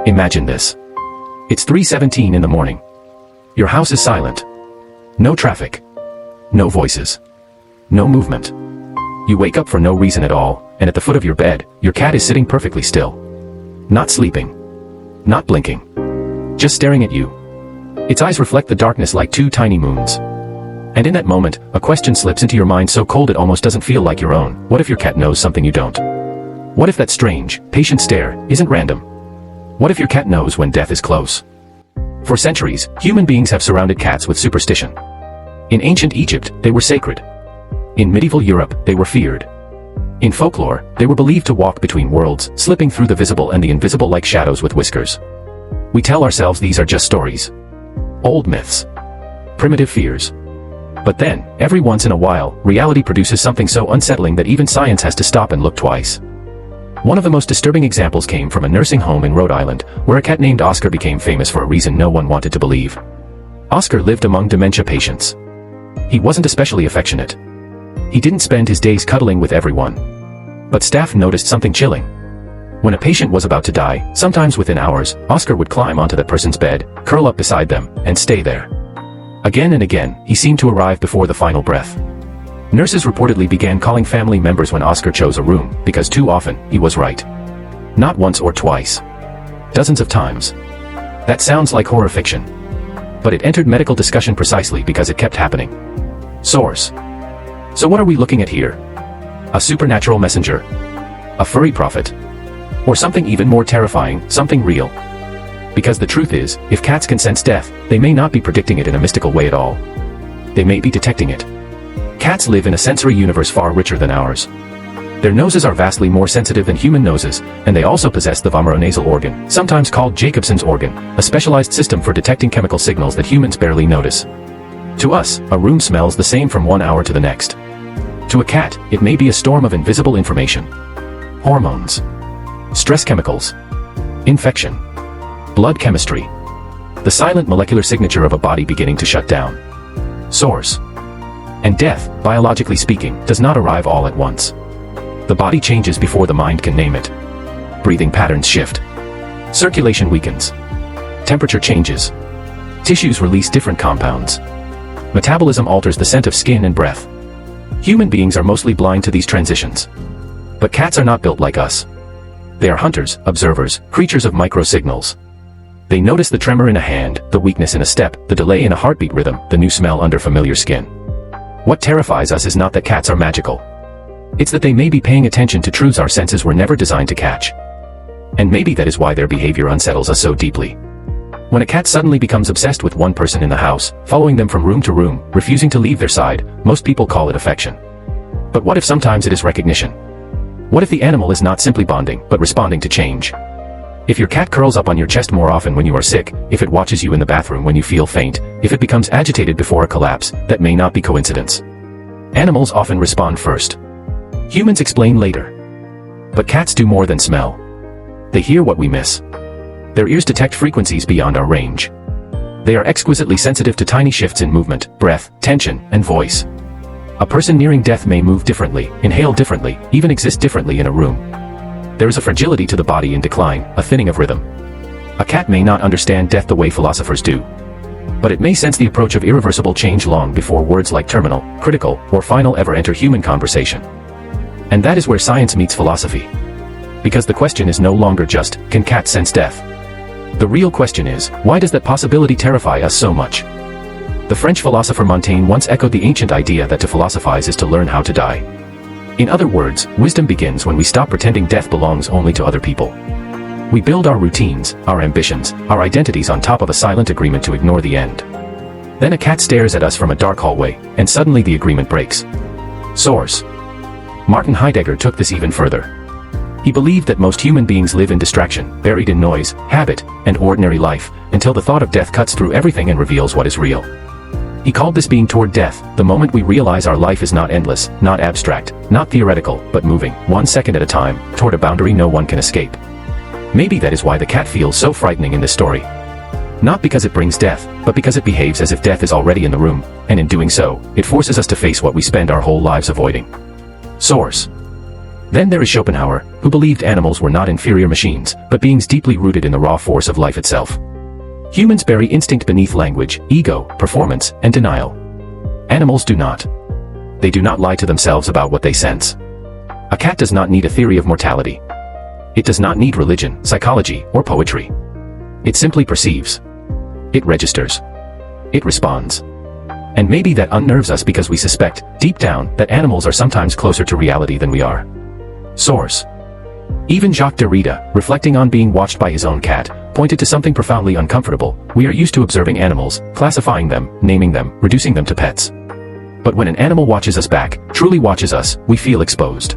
Imagine this. It's 3:17 in the morning. Your house is silent. No traffic. No voices. No movement. You wake up for no reason at all, and at the foot of your bed, your cat is sitting perfectly still. Not sleeping. Not blinking. Just staring at you. Its eyes reflect the darkness like two tiny moons. And in that moment, a question slips into your mind so cold it almost doesn't feel like your own. What if your cat knows something you don't? What if that strange, patient stare isn't random? What if your cat knows when death is close? For centuries, human beings have surrounded cats with superstition. In ancient Egypt, they were sacred. In medieval Europe, they were feared. In folklore, they were believed to walk between worlds, slipping through the visible and the invisible like shadows with whiskers. We tell ourselves these are just stories. Old myths. Primitive fears. But then, every once in a while, reality produces something so unsettling that even science has to stop and look twice. One of the most disturbing examples came from a nursing home in Rhode Island, where a cat named Oscar became famous for a reason no one wanted to believe. Oscar lived among dementia patients. He wasn't especially affectionate. He didn't spend his days cuddling with everyone. But staff noticed something chilling. When a patient was about to die, sometimes within hours, Oscar would climb onto that person's bed, curl up beside them, and stay there. Again and again, he seemed to arrive before the final breath. Nurses reportedly began calling family members when Oscar chose a room, because too often, he was right. Not once or twice. Dozens of times. That sounds like horror fiction. But it entered medical discussion precisely because it kept happening. Source. So what are we looking at here? A supernatural messenger? A furry prophet? Or something even more terrifying, something real? Because the truth is, if cats can sense death, they may not be predicting it in a mystical way at all. They may be detecting it. Cats live in a sensory universe far richer than ours. Their noses are vastly more sensitive than human noses, and they also possess the vomeronasal organ, sometimes called Jacobson's organ, a specialized system for detecting chemical signals that humans barely notice. To us, a room smells the same from 1 hour to the next. To a cat, it may be a storm of invisible information. Hormones. Stress chemicals. Infection. Blood chemistry. The silent molecular signature of a body beginning to shut down. Source. And death, biologically speaking, does not arrive all at once. The body changes before the mind can name it. Breathing patterns shift. Circulation weakens. Temperature changes. Tissues release different compounds. Metabolism alters the scent of skin and breath. Human beings are mostly blind to these transitions. But cats are not built like us. They are hunters, observers, creatures of micro-signals. They notice the tremor in a hand, the weakness in a step, the delay in a heartbeat rhythm, the new smell under familiar skin. What terrifies us is not that cats are magical. It's that they may be paying attention to truths our senses were never designed to catch. And maybe that is why their behavior unsettles us so deeply. When a cat suddenly becomes obsessed with one person in the house, following them from room to room, refusing to leave their side, most people call it affection. But what if sometimes it is recognition? What if the animal is not simply bonding, but responding to change? If your cat curls up on your chest more often when you are sick, if it watches you in the bathroom when you feel faint, if it becomes agitated before a collapse, that may not be coincidence. Animals often respond first. Humans explain later. But cats do more than smell. They hear what we miss. Their ears detect frequencies beyond our range. They are exquisitely sensitive to tiny shifts in movement, breath, tension, and voice. A person nearing death may move differently, inhale differently, even exist differently in a room. There is a fragility to the body in decline, a thinning of rhythm. A cat may not understand death the way philosophers do. But it may sense the approach of irreversible change long before words like terminal, critical, or final ever enter human conversation. And that is where science meets philosophy. Because the question is no longer just, can cats sense death? The real question is, why does that possibility terrify us so much? The French philosopher Montaigne once echoed the ancient idea that to philosophize is to learn how to die. In other words, wisdom begins when we stop pretending death belongs only to other people. We build our routines, our ambitions, our identities on top of a silent agreement to ignore the end. Then a cat stares at us from a dark hallway, and suddenly the agreement breaks. Source. Martin Heidegger took this even further. He believed that most human beings live in distraction, buried in noise, habit, and ordinary life, until the thought of death cuts through everything and reveals what is real. He called this being toward death, the moment we realize our life is not endless, not abstract, not theoretical, but moving, 1 second at a time, toward a boundary no one can escape. Maybe that is why the cat feels so frightening in this story. Not because it brings death, but because it behaves as if death is already in the room, and in doing so, it forces us to face what we spend our whole lives avoiding. Source. Then there is Schopenhauer, who believed animals were not inferior machines, but beings deeply rooted in the raw force of life itself. Humans bury instinct beneath language, ego, performance, and denial. Animals do not. They do not lie to themselves about what they sense. A cat does not need a theory of mortality. It does not need religion, psychology, or poetry. It simply perceives. It registers. It responds. And maybe that unnerves us because we suspect, deep down, that animals are sometimes closer to reality than we are. Source. Even Jacques Derrida, reflecting on being watched by his own cat, pointed to something profoundly uncomfortable. We are used to observing animals, classifying them, naming them, reducing them to pets. But when an animal watches us back, truly watches us, we feel exposed.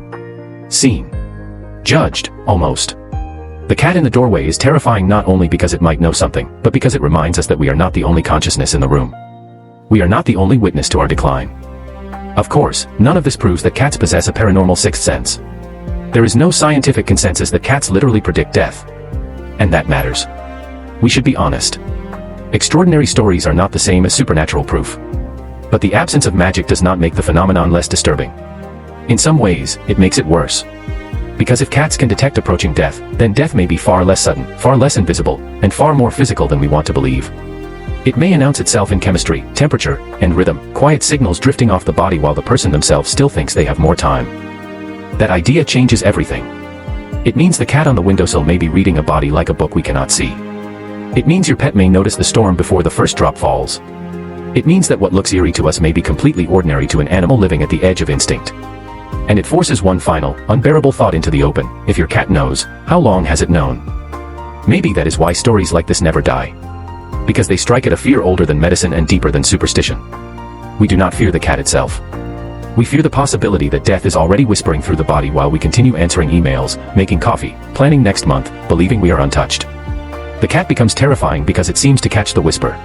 Seen. Judged, almost. The cat in the doorway is terrifying not only because it might know something, but because it reminds us that we are not the only consciousness in the room. We are not the only witness to our decline. Of course, none of this proves that cats possess a paranormal sixth sense. There is no scientific consensus that cats literally predict death. And that matters. We should be honest. Extraordinary stories are not the same as supernatural proof. But the absence of magic does not make the phenomenon less disturbing. In some ways, it makes it worse. Because if cats can detect approaching death, then death may be far less sudden, far less invisible, and far more physical than we want to believe. It may announce itself in chemistry, temperature, and rhythm, quiet signals drifting off the body while the person themselves still thinks they have more time. That idea changes everything. It means the cat on the windowsill may be reading a body like a book we cannot see. It means your pet may notice the storm before the first drop falls. It means that what looks eerie to us may be completely ordinary to an animal living at the edge of instinct. And it forces one final, unbearable thought into the open. If your cat knows, how long has it known? Maybe that is why stories like this never die. Because they strike at a fear older than medicine and deeper than superstition. We do not fear the cat itself. We fear the possibility that death is already whispering through the body while we continue answering emails, making coffee, planning next month, believing we are untouched. The cat becomes terrifying because it seems to catch the whisper.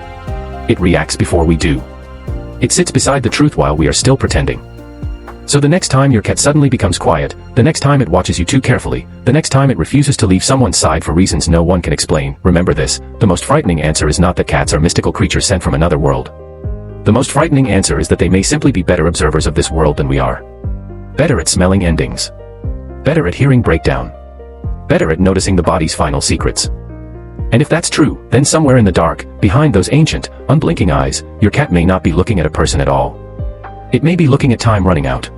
It reacts before we do. It sits beside the truth while we are still pretending. So the next time your cat suddenly becomes quiet, the next time it watches you too carefully, the next time it refuses to leave someone's side for reasons no one can explain, remember this: the most frightening answer is not that cats are mystical creatures sent from another world. The most frightening answer is that they may simply be better observers of this world than we are. Better at smelling endings. Better at hearing breakdown. Better at noticing the body's final secrets. And if that's true, then somewhere in the dark, behind those ancient, unblinking eyes, your cat may not be looking at a person at all. It may be looking at time running out.